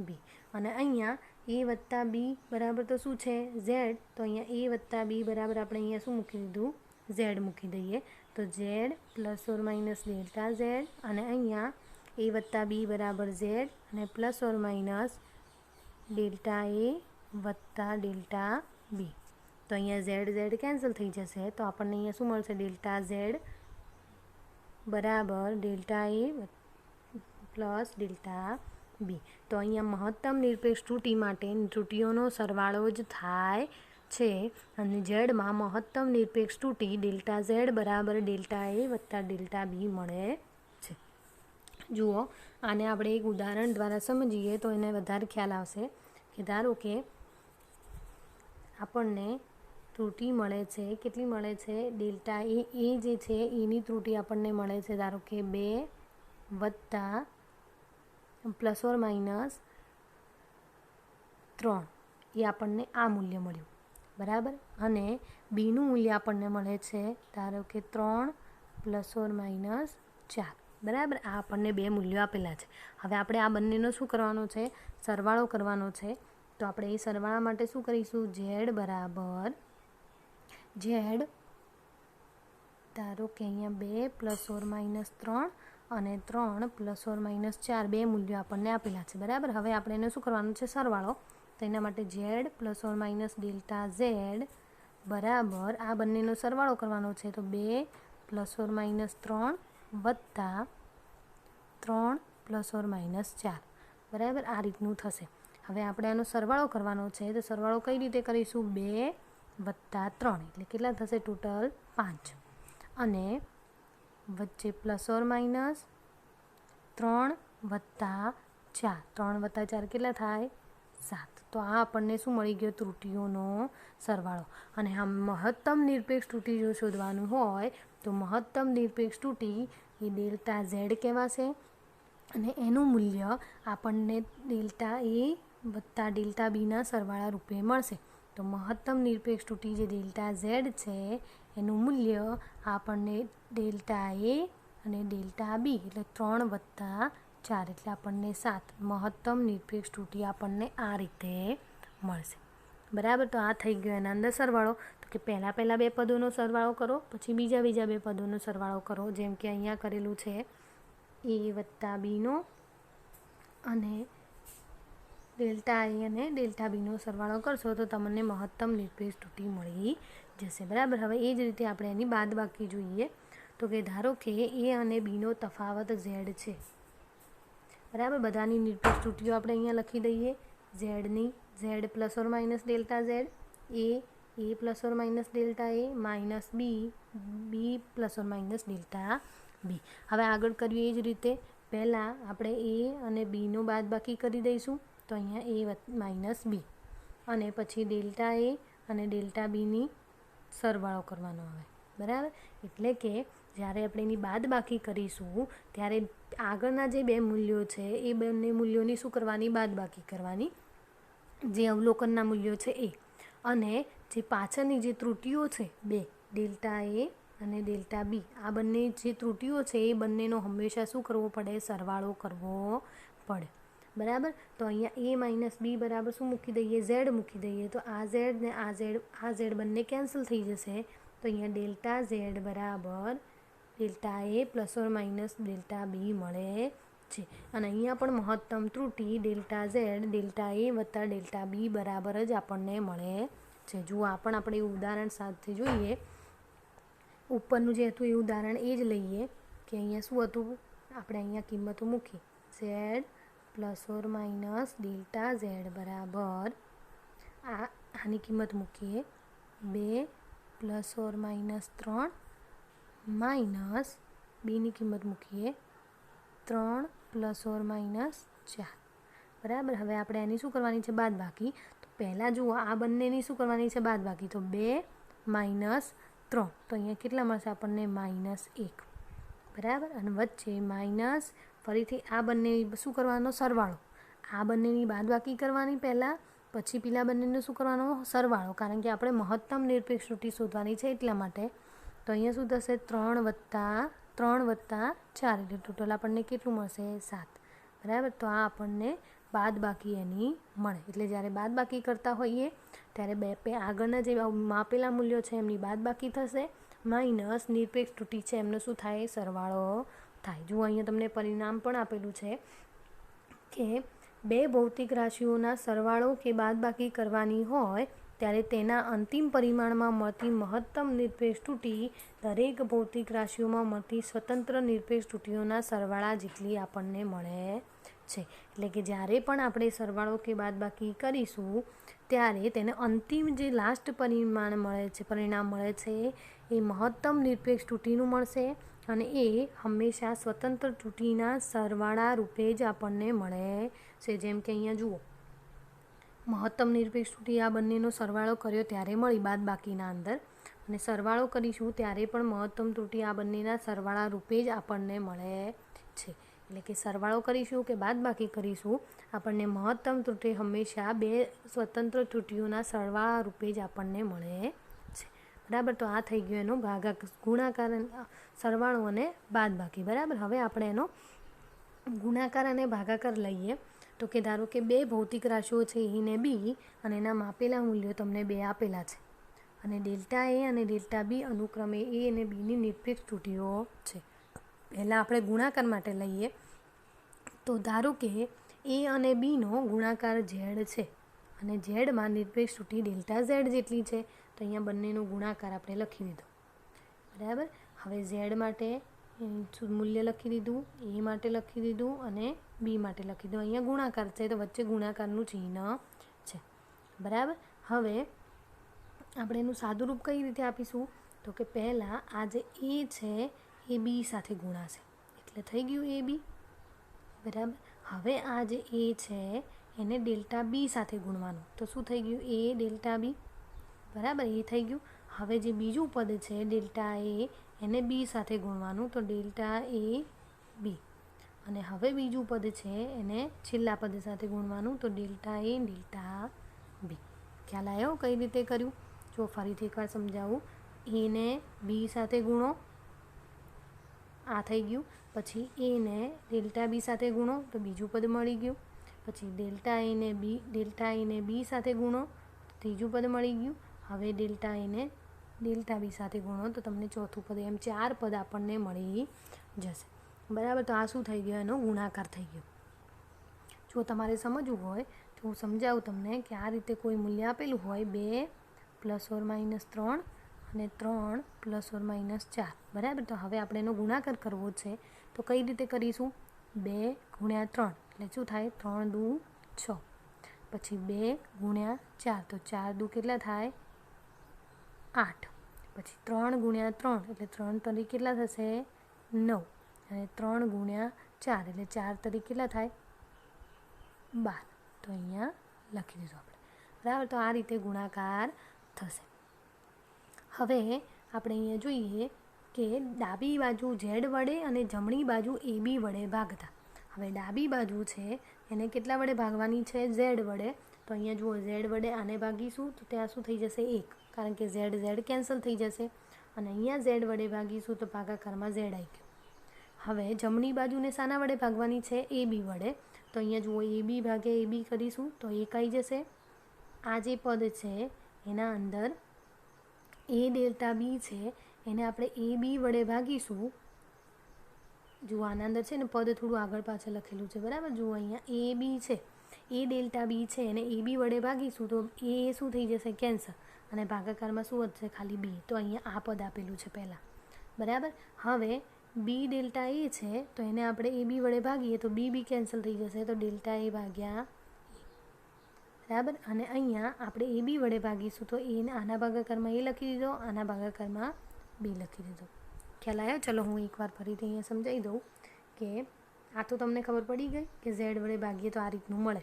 B. અને અહીંયા A વત્તા B બરાબર તો શું છે? Z. તો અહીંયા A વત્તા B બરાબર આપણે અહીંયા શું મૂકી દીધું? Z મૂકી દઈએ. તો Z ± ડેલ્ટા Z અને અહીંયા A વત્તા B બરાબર Z અને ± ડેલ્ટા A વત્તા ડેલ્ટા B. તો અહીંયા ઝેડ ઝેડ કેન્સલ થઈ જશે, તો આપણને અહીંયા શું મળશે? ડેલ્ટા ઝેડ બરાબર ડેલ્ટા એ પ્લસ ડેલ્ટા બી. તો અહીંયા મહત્તમ નિરપેક્ષ ત્રુટિ માટે ત્રુટિઓનો સરવાળો જ થાય છે, અને ઝેડમાં મહત્તમ નિરપેક્ષ ત્રુટિ ડેલ્ટા ઝેડ બરાબર ડેલ્ટા એ વત્તા ડેલ્ટા બી મળે છે. જુઓ, આને આપણે એક ઉદાહરણ દ્વારા સમજીએ તો એને વધારે ખ્યાલ આવશે. કે ધારો કે આપણને ત્રુટિ મળે છે, કેટલી મળે છે? ડેલ્ટા એ જે છે એની ત્રુટિ આપણને મળે છે ધારો કે 2 વત્તા પ્લસ ઓર માઇનસ 3, એ આપણને આ મૂલ્ય મળ્યું, બરાબર. અને બીનું મૂલ્ય આપણને મળે છે ધારો કે 3 પ્લસ ઓર માઇનસ 4, બરાબર. આ આપણને 2 મૂલ્યો આપેલા છે. હવે આપણે આ બંનેનો શું કરવાનો છે? સરવાળો કરવાનો છે. તો આપણે એ સરવાળા માટે શું કરીશું? ઝેડ બરાબર ઝેડ, ધારો કે અહીંયા 2 પ્લસ ઓર માઇનસ 3 અને 3 પ્લસ ઓર માઇનસ 4, 2 મૂલ્યો આપણને આપેલા છે, બરાબર. હવે આપણે એને શું કરવાનું છે? સરવાળો. તો એના માટે Z plus or minus delta Z બરાબર આ બંનેનો સરવાળો કરવાનો છે. તો 2 પ્લસ ઓર માઇનસ 3 વત્તા 3 પ્લસ ઓર માઇનસ 4, બરાબર. આ રીતનું થશે. હવે આપણે આનો સરવાળો કરવાનો છે. તો સરવાળો કઈ રીતે કરીશું? 2 વત્તા 3 એટલે કેટલા થશે? ટોટલ 5. અને વચ્ચે પ્લસ ઓર માઇનસ 3 વત્તા 4, 3 વત્તા 4 કેટલા થાય? 7. તો આ આપણને શું મળી ગયો? ત્રુટિઓનો સરવાળો. અને આ મહત્તમ નિરપેક્ષ ત્રુટિ જો શોધવાનું હોય તો મહત્તમ નિરપેક્ષ ત્રુટિ એ ડેલ્ટા ઝેડ કહેવાશે, અને એનું મૂલ્ય આપણને ડેલ્ટા એ વત્તા ડેલ્ટા બીના સરવાળા રૂપે મળશે. તો મહત્તમ નિરપેક્ષ ત્રુટિ જે ડેલ્ટા ઝેડ છે એનું મૂલ્ય આપણને ડેલ્ટા એ અને ડેલ્ટા બી એટલે 3 વત્તા 4 એટલે આપણને 7 મહત્તમ નિરપેક્ષ ત્રુટિ આપણને આ રીતે મળશે, બરાબર. તો આ થઈ ગયો એના અંદર સરવાળો. તો કે પહેલાં 2 પદોનો સરવાળો કરો, પછી બીજા 2 પદોનો સરવાળો કરો. જેમ કે અહીંયા કરેલું છે એ વત્તા બીનો અને ડેલ્ટા એ અને ડેલ્ટા બીનો સરવાળો કરશો તો તમને મહત્તમ નિરપેક્ષ ત્રુટિ મળી જશે, બરાબર. હવે એ જ રીતે આપણે એની બાદબાકી જોઈએ. તો કે ધારો કે એ અને બીનો તફાવત ઝેડ છે, બરાબર. બધાની નિરપેક્ષ ત્રુટિઓ આપણે અહીંયા લખી દઈએ. ઝેડની Z plus or minus delta Z, A plus or minus delta A, minus B plus or minus delta B. હવે આગળ કરીએ એ જ રીતે. પહેલાં આપણે એ અને બીનો બાદબાકી કરી દઈશું. તો અહીંયા એ માઇનસ બી, અને પછી ડેલ્ટા એ અને ડેલ્ટા બીની સરવાળો કરવાનો આવે, બરાબર. એટલે કે જ્યારે આપણે એની બાદબાકી કરીશું ત્યારે આગળના જે 2 મૂલ્યો છે એ બંને મૂલ્યોની શું કરવાની? બાદબાકી કરવાની, જે અવલોકનના મૂલ્યો છે એ. અને જે પાછળની જે ત્રુટિઓ છે 2 ડેલ્ટા એ અને ડેલ્ટા બી, આ બંને જે ત્રુટિઓ છે એ બંનેનો હંમેશા શું કરવો પડે? સરવાળો કરવો પડે, બરાબર. તો અહીંયા એ માઇનસ બી બરાબર શું મૂકી દઈએ? ઝેડ મૂકી દઈએ. તો આ ઝેડ ને આ ઝેડ બંને કેન્સલ થઈ જશે. તો અહીંયા ડેલ્ટા ઝેડ બરાબર delta A plus or minus delta B મળે છે. અને અહીંયા પણ મહત્તમ ત્રુટિ ડેલ્ટા ઝેડ ડેલ્ટા એ વત્તા ડેલ્ટા બી બરાબર જ આપણને મળે છે. જુઓ, આ પણ આપણે ઉદાહરણ સાથે જોઈએ. ઉપરનું જે હતું એ ઉદાહરણ એ જ લઈએ કે અહીંયા શું હતું? આપણે અહીંયા કિંમતો મૂકી. Z plus or minus delta Z બરાબર આની કિંમત મૂકીએ 2 પ્લસ ઓર માઇનસ 3 માઇનસ બીની કિંમત મૂકીએ 3 પ્લસ ઓર માઇનસ 4, બરાબર. હવે આપણે એની શું કરવાની છે? બાદબાકી. તો પહેલાં જુઓ, આ બંનેની શું કરવાની છે? બાદબાકી. તો 2 માઇનસ 3, તો અહીંયા કેટલા મળશે આપણને? -1, બરાબર. અને વચ્ચે માઇનસ ફરીથી આ બંને શું કરવાનો? સરવાળો. આ બંનેની બાદબાકી કરવાની પહેલાં, પછી પેલા બંનેનો શું કરવાનો? સરવાળો. કારણ કે આપણે મહત્તમ નિરપેક્ષ ત્રુટિ શોધવાની છે એટલા માટે. તો અહીંયા શું થશે? 3 વત્તા 4 એટલે ટોટલ આપણને કેટલું મળશે? 7, બરાબર. તો આ આપણને બાદબાકી એની મળે. એટલે જ્યારે બાદબાકી કરતા હોઈએ ત્યારે આગળના જે માપેલા મૂલ્યો છે એમની બાદબાકી થશે, માઇનસ નિરપેક્ષ ત્રુટિ છે એમનો શું થાય? સરવાળો થાય. જુઓ, અહીંયા તમને પરિણામ પણ આપેલું છે કે 2 ભૌતિક રાશિઓના સરવાળો કે બાદબાકી કરવાની હોય ત્યારે તેના અંતિમ પરિમાણમાં મળતી મહત્તમ નિરપેક્ષ તૂટી દરેક ભૌતિક રાશિઓમાં મળતી સ્વતંત્ર નિરપેક્ષ તૂટીઓના સરવાળા જેટલી આપણને મળે છે. એટલે કે જ્યારે પણ આપણે સરવાળો કે બાદબાકી કરીશું ત્યારે તેને અંતિમ જે લાસ્ટ પરિણામ મળે છે એ મહત્તમ નિરપેક્ષ તૂટીનું મળશે અને એ હંમેશા સ્વતંત્ર તૂટીના સરવાળા રૂપે જ આપણને મળે છે. જેમ કે અહીંયા જુઓ, મહત્તમ નિરપેક્ષ તૂટી આ બંનેનો સરવાળો કર્યો ત્યારે મળી બાદબાકીના અંદર, અને સરવાળો કરીશું ત્યારે પણ મહત્તમ તૂટી આ બંનેના સરવાળા રૂપે જ આપણને મળે છે. એટલે કે સરવાળો કરીશું કે બાદબાકી કરીશું આપણને મહત્તમ તૂટી હંમેશા બે સ્વતંત્ર તૂટીઓના સરવાળા રૂપે જ આપણને મળે છે. બરાબર, તો આ થઈ ગયો એનો ગુણાકાર, સરવાળો અને બાદબાકી. બરાબર, હવે આપણે એનો ગુણાકાર અને ભાગાકાર લઈએ. તો કે ધારો કે બે ભૌતિક રાશિઓ છે એ ને બી, અને એના માપેલા મૂલ્યો તમને બે આપેલા છે, અને ડેલ્ટા એ અને ડેલ્ટા બી અનુક્રમે એ અને બીની નિરપેક્ષ તૂટીઓ છે. પહેલાં આપણે ગુણાકાર માટે લઈએ. તો ધારો કે એ અને બીનો ગુણાકાર ઝેડ છે અને ઝેડમાં નિરપેક્ષ તૂટી ડેલ્ટા ઝેડ જેટલી છે. તો અહીંયા બંનેનો ગુણાકાર આપણે લખી દીધો. બરાબર, હવે ઝેડ માટે મૂલ્ય લખી દીધું, એ માટે લખી દીધું અને બી માટે લખી દીધું. અહીંયા ગુણાકાર છે તો વચ્ચે ગુણાકારનું ચિહ્ન છે. બરાબર, હવે આપણે એનું સાદુરૂપ કઈ રીતે આપીશું? તો કે પહેલાં આ જે એ છે એ બી સાથે ગુણાશે એટલે થઈ ગયું એ બી. બરાબર, હવે આ જે એ છે એને ડેલ્ટા બી સાથે ગુણવાનું, તો શું થઈ ગયું? એ ડેલ્ટા બી. બરાબર, એ થઈ ગયું. હવે જે બીજું પદ છે ડેલ્ટા એ, એને બી સાથે ગુણવાનું, તો ડેલ્ટા એ બી. અને હવે બીજું પદ છે એને છેલ્લા પદ સાથે ગુણવાનું, તો ડેલ્ટા એ ડેલ્ટા બી. ખ્યાલ આવ્યો કઈ રીતે કર્યું? જો ફરીથી એકવાર સમજાવું. એને બી સાથે ગુણો, આ થઈ ગયું. પછી એને ડેલ્ટા બી સાથે ગુણો તો બીજું પદ મળી ગયું. પછી ડેલ્ટા એને બી સાથે ગુણો તો ત્રીજું પદ મળી ગયું. હવે ડેલ્ટા એને ડેલ્ટા બી સાથે ગુણો તો તમને ચોથું પદ, એમ 4 પદ આપણને મળી જશે. બરાબર, તો આ શું થઈ ગયો? એનો ગુણાકાર થઈ ગયો. જો તમારે સમજવું હોય તો હું સમજાવું તમને કે આ રીતે કોઈ મૂલ્ય આપેલું હોય 2 ± 3 અને 3 ± 4. બરાબર, તો હવે આપણે એનો ગુણાકાર કરવો છે તો કઈ રીતે કરીશું? 2 × 3 એટલે શું થાય? 3 દુ 6. પછી 2 × 4 તો 4 દુ કેટલા થાય? 8. પછી 3 × 3 એટલે 3 તરી કેટલા થશે? 9. અને 3 × 4 એટલે 4 તરી કેટલા થાય? 12. તો અહીંયા લખી દીધું આપણે. બરાબર, તો આ રીતે ગુણાકાર થશે. હવે આપણે અહીંયા જોઈએ કે ડાબી બાજુ ઝેડ વડે અને જમણી બાજુ એ બી વડે ભાગતા. હવે ડાબી બાજુ છે એને કેટલા વડે ભાગવાની છે? ઝેડ વડે. તો અહીંયા જુઓ, ઝેડ વડે આને ભાગીશું તો ત્યાં શું થઈ જશે? 1, કારણ કે ઝેડ કેન્સલ થઈ જશે. અને અહીંયા ઝેડ વડે ભાગીશું તો ભાગાકારમાં ઝેડ આવી ગયું. હવે જમણી બાજુને શાના વડે ભાગવાની છે? એ બી વડે. તો અહીંયા જુઓ, એ બી ભાગે એ બી કરીશું તો 1 આવી જશે. આ જે પદ છે એના અંદર એ ડેલ્ટા બી છે એને આપણે એ બી વડે ભાગીશું. જુઓ, આના અંદર છે ને પદ થોડું આગળ પાછળ લખેલું છે. બરાબર, જુઓ અહીંયા એ બી છે, એ ડેલ્ટા બી છે એને એ બી વડે ભાગીશું તો એ શું થઈ જશે? કેન્સલ. અને ભાગાકારમાં શું વધશે? ખાલી બી. તો અહીંયા આ પદ આપેલું છે પહેલાં. બરાબર, હવે બી ડેલ્ટા એ છે તો એને આપણે એ બી વડે ભાગીએ તો બી કેન્સલ થઈ જશે, તો ડેલ્ટા એ ભાગ્યા એ. બરાબર, અને અહીંયા આપણે એ બી વડે ભાગીશું તો એને આના ભાગાકારમાં એ લખી દીધો, આના ભાગાકારમાં બી લખી દીધો. ખ્યાલ આવ્યો? ચલો હું એકવાર ફરીથી અહીંયા સમજાવી દઉં કે આ તો તમને ખબર પડી ગઈ કે ઝેડ વડે ભાગીએ તો આ રીતનું મળે.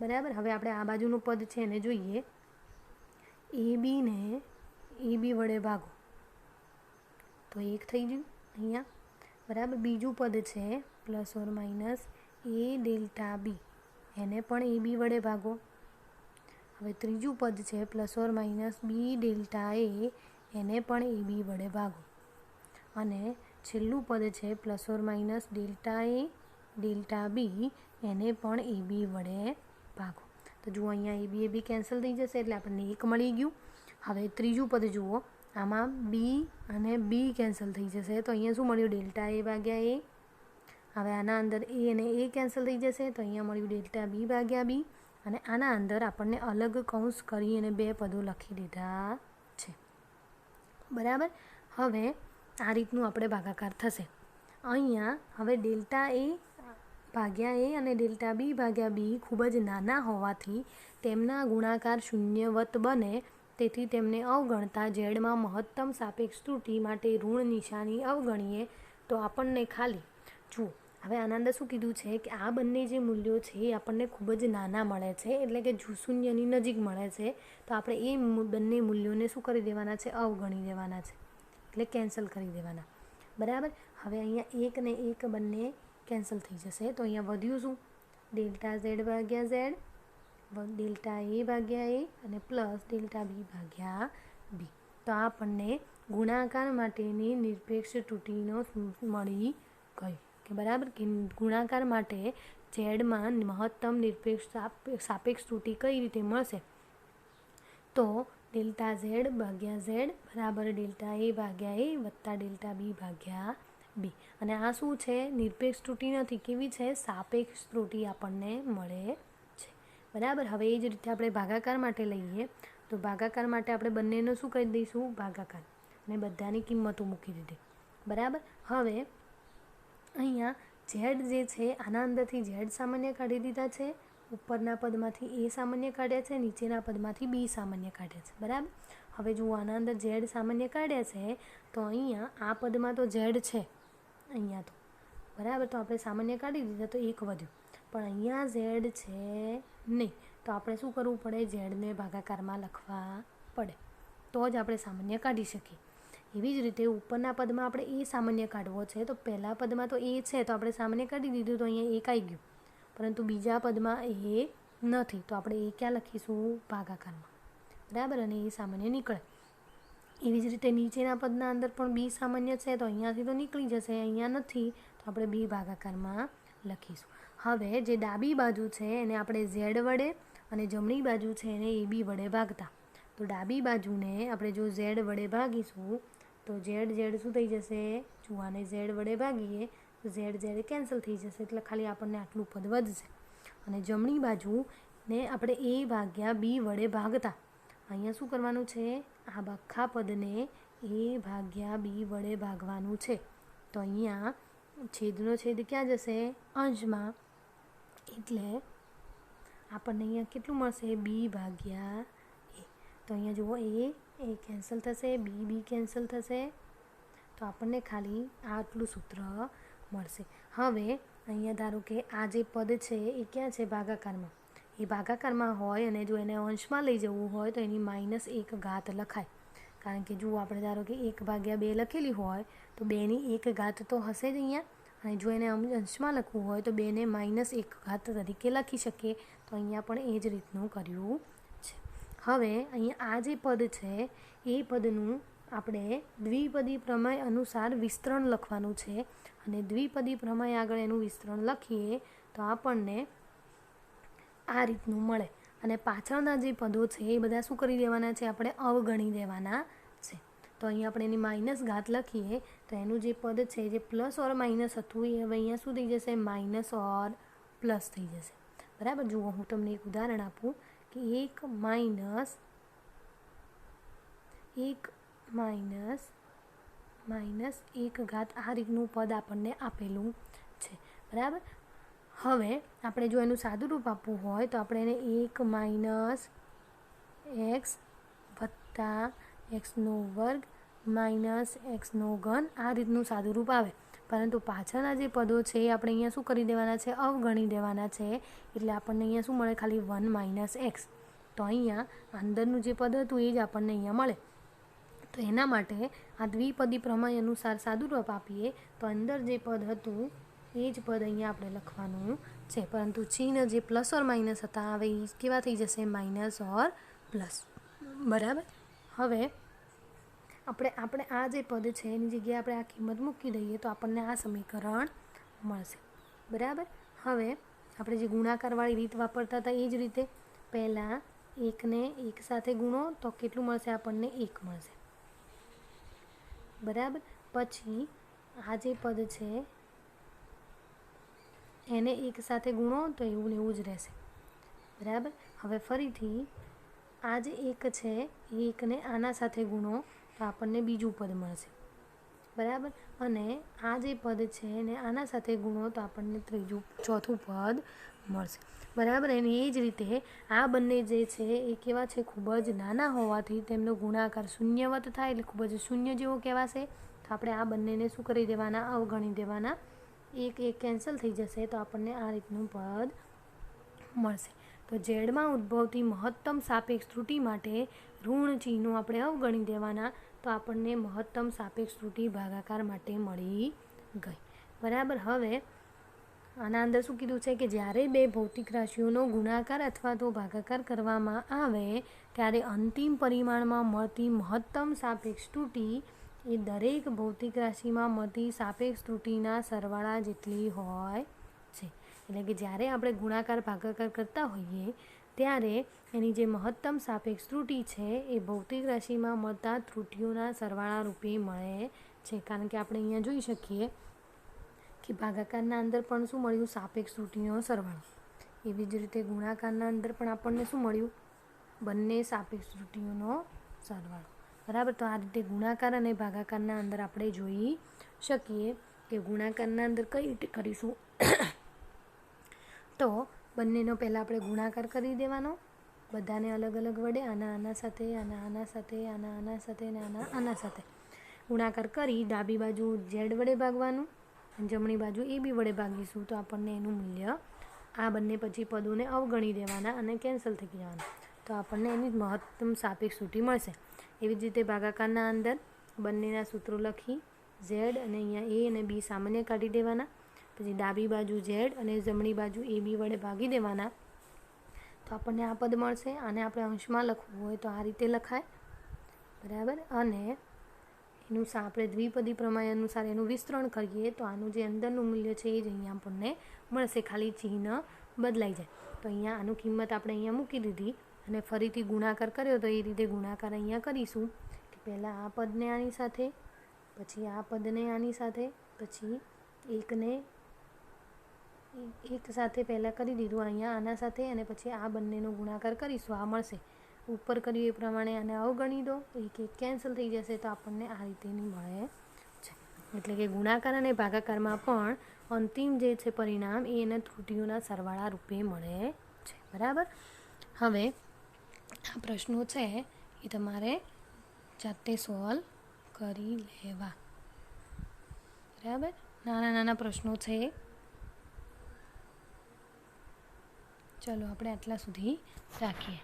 બરાબર, હવે આપણે આ બાજુનું પદ છે એને જોઈએ. એ બીને એ બી વડે ભાગો તો 1 થઈ ગયું અહીંયા. બરાબર, બીજું પદ છે ± એ ડેલ્ટા બી, એને પણ એ બી વડે ભાગો. હવે ત્રીજું પદ છે ± બી ડેલ્ટા એ, એને પણ એ બી વડે ભાગો. અને છેલ્લું પદ છે ± ડેલ્ટા એ ડેલ્ટા બી, એને પણ એ બી વડે ભાગો. તો જુઓ, અહીંયા એ બી કેન્સલ થઈ જશે એટલે આપણને 1 મળી ગયું. હવે ત્રીજું પદ જુઓ, આમાં બી અને બી કેન્સલ થઈ જશે તો અહીંયા શું મળ્યું? ડેલ્ટા એ ભાગ્યા એ. હવે આના અંદર એ અને એ કેન્સલ થઈ જશે તો અહીંયા મળ્યું ડેલ્ટા બી ભાગ્યા બી. અને આના અંદર આપણને અલગ કૌંસ કરી અને 2 પદો લખી દીધા છે, બરાબર. હવે આ રીતનું આપણે ભાગાકાર થશે. અહીંયા હવે ડેલ્ટા એ ભાગ્યા એ અને ડેલ્ટા બી ભાગ્યા બી ખૂબ જ નાના હોવાથી તેમના ગુણાકાર શૂન્યવત બને, તેથી તેમને અવગણતા ઝેડમાં મહત્તમ સાપેક્ષ ત્રુટિ માટે ઋણ નિશાની અવગણીએ તો આપણને ખાલી જુઓ. હવે આના અંદર શું કીધું છે કે આ બંને જે મૂલ્યો છે એ આપણને ખૂબ જ નાના મળે છે, એટલે કે શૂન્યની નજીક મળે છે. તો આપણે એ બંને મૂલ્યોને શું કરી દેવાના છે? અવગણી દેવાના છે, એટલે કેન્સલ કરી દેવાના, બરાબર. હવે અહીંયા 1 ને 1 બંને કેન્સલ થઈ જશે. તો અહીંયા વધ્યું શું? ડેલ્ટા ઝેડ ભાગ્યા ઝેડ, ડેલ્ટા એ ભાગ્યા એ અને પ્લસ ડેલ્ટા બી ભાગ્યા બી. તો આપણને ગુણાકાર માટેની નિરપેક્ષ ત્રુટિનો મળી ગઈ કે બરાબર, કે ગુણાકાર માટે ઝેડમાં મહત્તમ નિરપેક્ષ સાપેક્ષ ત્રુટિ કઈ રીતે મળશે? તો ડેલ્ટા ઝેડ ભાગ્યા ઝેડ બરાબર ડેલ્ટા એ ભાગ્યા એ વત્તા ડેલ્ટા બી ભાગ્યા બી. અને આ શું છે? નિરપેક્ષ ત્રુટિ નથી, કેવી છે? સાપેક્ષ ત્રુટિ આપણને મળે છે, બરાબર. હવે એ જ રીતે આપણે ભાગાકાર માટે લઈએ તો ભાગાકાર માટે આપણે બંનેનો શું કરી દઈશું? ભાગાકાર, અને બધાની કિંમતો મૂકી દીધી, બરાબર. હવે અહીંયા ઝેડ જે છે આના અંદરથી ઝેડ સામાન્ય કાઢી દીધા છે, ઉપરના પદમાંથી એ સામાન્ય કાઢ્યા છે, નીચેના પદમાંથી બી સામાન્ય કાઢ્યા છે, બરાબર. હવે જુઓ આના અંદર ઝેડ સામાન્ય કાઢ્યા છે તો અહીંયા આ પદમાં તો ઝેડ છે અહીંયા તો, બરાબર. તો આપણે સામાન્ય કાઢી દીધા તો 1 વધ્યું, પણ અહીંયા ઝેડ છે નહીં, તો આપણે શું કરવું પડે? ઝેડને ભાગાકારમાં લખવા પડે, તો જ આપણે સામાન્ય કાઢી શકીએ. એવી જ રીતે ઉપરના પદમાં આપણે એ સામાન્ય કાઢવો છે, તો પહેલા પદમાં તો એ છે તો આપણે સામાન્ય કાઢી દીધું, તો અહીંયા 1 આવી ગયું, પરંતુ બીજા પદમાં એ નથી, તો આપણે એ ક્યાં લખીશું? ભાગાકારમાં, બરાબર. અને એ સામાન્ય નીકળે. એવી જ રીતે નીચેના પદના અંદર પણ બી સામાન્ય છે, તો અહીંયાથી તો નીકળી જશે, અહીંયા નથી, તો આપણે બી ભાગાકારમાં લખીશું. હવે જે ડાબી બાજુ છે એને આપણે ઝેડ વડે અને જમણી બાજુ છે એને એ બી વડે ભાગતા, તો ડાબી બાજુને આપણે જો ઝેડ વડે ભાગીશું તો ઝેડ શું થઈ જશે? જુવાને ઝેડ વડે ભાગીએ તો ઝેડ કેન્સલ થઈ જશે, એટલે ખાલી આપણને આટલું પદ વધશે. અને જમણી બાજુને આપણે એ ભાગ્યા બી વડે ભાગતા, અહીંયા શું કરવાનું છે? આ આખા પદને એ ભાગ્યા બી વડે ભાગવાનું છે. તો અહીંયા છેદનો છેદ ક્યાં જશે? અંશમાં, એટલે આપણને અહીંયા કેટલું મળશે? બી ભાગ્યા એ. તો અહીંયા જુઓ એ કેન્સલ થશે, બી કેન્સલ થશે, તો આપણને ખાલી આટલું સૂત્ર મળશે. હવે અહીંયા ધારો કે આ જે પદ છે એ ક્યાં છે? ભાગાકારમાં. એ ભાગાકારમાં હોય અને જો એને અંશમાં લઈ જવું હોય તો એની -1 ઘાત લખાય, કારણ કે જુઓ આપણે ધારો કે 1/2 લખેલી હોય તો 2ની 1 ઘાત તો હશે જ અહીંયા, અને જો એને અંશમાં લખવું હોય તો 2ને -1 ઘાત તરીકે લખી શકીએ. તો અહીંયા પણ એ જ રીતનું કર્યું છે. હવે અહીંયા આ જે પદ છે એ પદનું આપણે દ્વિપદી પ્રમેય અનુસાર વિસ્તરણ લખવાનું છે, અને દ્વિપદી પ્રમેય આગળ એનું વિસ્તરણ લખીએ તો આપણને આ રીતનું મળે. અને પાછળના જે પદો છે એ બધા શું કરી દેવાના છે? આપણે અવગણી દેવાના છે. તો અહીંયા આપણે એની માઇનસ ઘાત લખીએ તો એનું જે પદ છે જે પ્લસ ઓર માઇનસ હતું એ હવે અહીંયા શું થઈ જશે? માઇનસ ઓર પ્લસ થઈ જશે, બરાબર. જુઓ હું તમને એક ઉદાહરણ આપું કે 1 માઇનસ 1 ઘાત આ રીતનું પદ આપણને આપેલું છે, બરાબર. હવે આપણે જો એનું સાદું રૂપ આપવું હોય તો આપણે એને 1 - x વત્તા x² - x³ આ રીતનું સાદું રૂપ આવે, પરંતુ પાછળના જે પદો છે એ આપણે અહીંયા શું કરી દેવાના છે? અવગણી દેવાના છે, એટલે આપણને અહીંયા શું મળે? ખાલી 1 - x. તો અહીંયા અંદરનું જે પદ હતું એ જ આપણને અહીંયા મળે. તો એના માટે આ દ્વિપદી પ્રમેય અનુસાર સાદું રૂપ આપીએ તો અંદર જે પદ હતું એ જ પદ અહીંયા આપણે લખવાનું છે, પરંતુ ચિહ્ન જે પ્લસ ઓર માઇનસ હતા હવે એ કેવા થઈ જશે? માઇનસ ઓર પ્લસ, બરાબર. હવે આપણે આ જે પદ છે એની જગ્યાએ આપણે આ કિંમત મૂકી દઈએ તો આપણને આ સમીકરણ મળશે, બરાબર. હવે આપણે જે ગુણાકારવાળી રીત વાપરતા હતા એ જ રીતે પહેલાં 1ને 1 સાથે ગુણો તો કેટલું મળશે? આપણને 1 મળશે, બરાબર. પછી આ જે પદ છે એને 1 સાથે ગુણો તો એવું ને એવું જ રહેશે, બરાબર. હવે ફરીથી આ જે એક છે એ એકને આના સાથે ગુણો તો આપણને બીજું પદ મળશે, બરાબર. અને આ જે પદ છે એને આના સાથે ગુણો તો આપણને ચોથું પદ મળશે, બરાબર. અને એ જ રીતે આ બંને જે છે એ કેવા છે, ખૂબ જ નાના હોવાથી તેમનો ગુણાકાર શૂન્યવત થાય એટલે ખૂબ જ શૂન્ય જેવો કહેવાશે. તો આપણે આ બંનેને શું કરી દેવાના, અવગણી દેવાના. એક કેન્સલ થઈ જશે તો આપણને આ રીતનું પદ મળશે. તો ઝેડમાં ઉદ્ભવતી મહત્તમ સાપેક્ષ ત્રુટિ માટે ઋણ ચિહ્નો આપણે અવગણી દેવાના તો આપણને મહત્તમ સાપેક્ષ ત્રુટિ ભાગાકાર માટે મળી ગઈ, બરાબર. હવે આના અંદર શું કીધું છે કે જ્યારે બે ભૌતિક રાશિઓનો ગુણાકાર અથવા તો ભાગાકાર કરવામાં આવે ત્યારે અંતિમ પરિમાણમાં મળતી મહત્તમ સાપેક્ષ ત્રુટિ એ દરેક ભૌતિક રાશિમાં મળતી સાપેક્ષ ત્રુટિના સરવાળા જેટલી હોય છે. એટલે કે જ્યારે આપણે ગુણાકાર ભાગાકાર કરતા હોઈએ ત્યારે એની જે મહત્તમ સાપેક્ષ ત્રુટિ છે એ ભૌતિક રાશિમાં મળતા ત્રુટિઓના સરવાળા રૂપે મળે છે. કારણ કે આપણે અહીંયા જોઈ શકીએ કે ભાગાકારના અંદર પણ શું મળ્યું, સાપેક્ષ ત્રુટિનો સરવાળો. એવી જ રીતે ગુણાકારના અંદર પણ આપણને શું મળ્યું, બંને સાપેક્ષ ત્રુટિઓનો સરવાળો, બરાબર. તો આ રીતે ગુણાકાર અને ભાગાકારના અંદર આપણે જોઈ શકીએ કે ગુણાકારના અંદર કઈ રીતે કરીશું તો બંનેનો પહેલાં આપણે ગુણાકાર કરી દેવાનો, બધાને અલગ અલગ વડે, આના સાથે, આના સાથે, આના સાથે અને આના સાથે ગુણાકાર કરી ડાબી બાજુ ઝેડ વડે ભાગવાનું અને જમણી બાજુ એ બી વડે ભાગીશું તો આપણને એનું મૂલ્ય આ બંને પછી પદોને અવગણી દેવાના અને કેન્સલ થઈ જવાના તો આપણને એની મહત્તમ સાપેક્ષ ત્રુટિ મળશે. એવી જ રીતે ભાગાકારના અંદર બંનેના સૂત્રો લખી ઝેડ અને અહીંયા એ અને બી સામાન્ય કાઢી દેવાના, પછી ડાબી બાજુ ઝેડ અને જમણી બાજુ એ બી વડે ભાગી દેવાના તો આપણને આ પદ મળશે. આને આપણે અંશમાં લખવું હોય તો આ રીતે લખાય, બરાબર. અને એનું આપણે દ્વિપદી પ્રમેય અનુસાર એનું વિસ્તરણ કરીએ તો આનું જે અંદરનું મૂલ્ય છે એ જ અહીંયા આપણને મળશે, ખાલી ચિહ્ન બદલાઈ જાય. તો અહીંયા આનું કિંમત આપણે અહીંયા મૂકી દીધી અને ફરીથી ગુણાકાર કર્યો તો એ રીતે ગુણાકાર અહીંયા કરીશું કે પહેલાં આ પદને આની સાથે, પછી આ પદને આની સાથે, પછી એકને એક સાથે પહેલાં કરી દીધું અહીંયા આના સાથે અને પછી આ બંનેનો ગુણાકાર કરીશું, આ મળશે. ઉપર કર્યું એ પ્રમાણે આને અવગણી દો, એક કેન્સલ થઈ જશે તો આપણને આ રીતેની મળે છે. એટલે કે ગુણાકાર અને ભાગાકારમાં પણ અંતિમ જે છે પરિણામ એ એના ત્રુટિઓના સરવાળા રૂપે મળે છે, બરાબર. હવે આ પ્રશ્નો છે એ તમારે જાતે સોલ્વ કરી લેવા, બરાબર. નાના નાના પ્રશ્નો છે. ચલો આપણે આટલા સુધી રાખીએ.